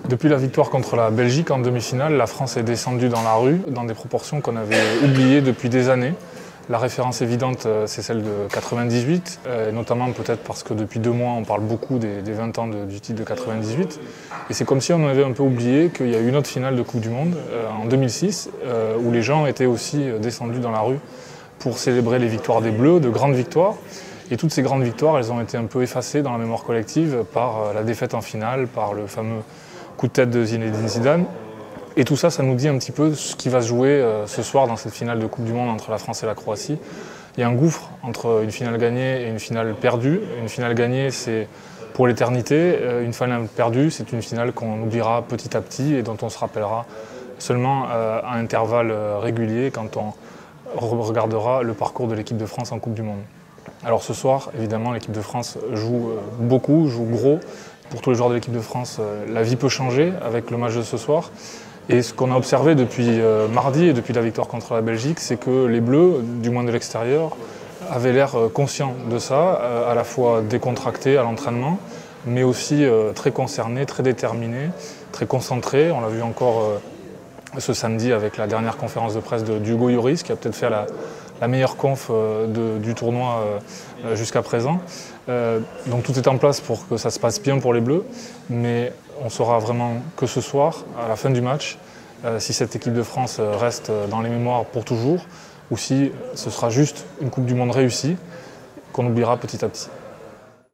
Depuis la victoire contre la Belgique en demi-finale, la France est descendue dans la rue dans des proportions qu'on avait oubliées depuis des années. La référence évidente, c'est celle de 98, notamment peut-être parce que depuis 2 mois, on parle beaucoup des 20 ans du titre de 98. Et c'est comme si on avait un peu oublié qu'il y a eu une autre finale de Coupe du Monde en 2006, où les gens étaient aussi descendus dans la rue pour célébrer les victoires des Bleus, de grandes victoires. Et toutes ces grandes victoires, elles ont été un peu effacées dans la mémoire collective par la défaite en finale, par le fameux coup de tête de Zinedine Zidane. Et tout ça, ça nous dit un petit peu ce qui va se jouer ce soir dans cette finale de Coupe du Monde entre la France et la Croatie. Il y a un gouffre entre une finale gagnée et une finale perdue. Une finale gagnée, c'est pour l'éternité. Une finale perdue, c'est une finale qu'on oubliera petit à petit et dont on se rappellera seulement à intervalles réguliers quand on regardera le parcours de l'équipe de France en Coupe du Monde. Alors ce soir, évidemment, l'équipe de France joue beaucoup, joue gros. Pour tous les joueurs de l'équipe de France, la vie peut changer avec le match de ce soir. Et ce qu'on a observé depuis mardi et depuis la victoire contre la Belgique, c'est que les Bleus, du moins de l'extérieur, avaient l'air conscients de ça, à la fois décontractés à l'entraînement, mais aussi très concernés, très déterminés, très concentrés. On l'a vu encore ce samedi avec la dernière conférence de presse d'Hugo Lloris, qui a peut-être fait la meilleure conf du tournoi jusqu'à présent. Donc tout est en place pour que ça se passe bien pour les Bleus, mais on saura vraiment que ce soir, à la fin du match, si cette équipe de France reste dans les mémoires pour toujours, ou si ce sera juste une Coupe du Monde réussie, qu'on oubliera petit à petit.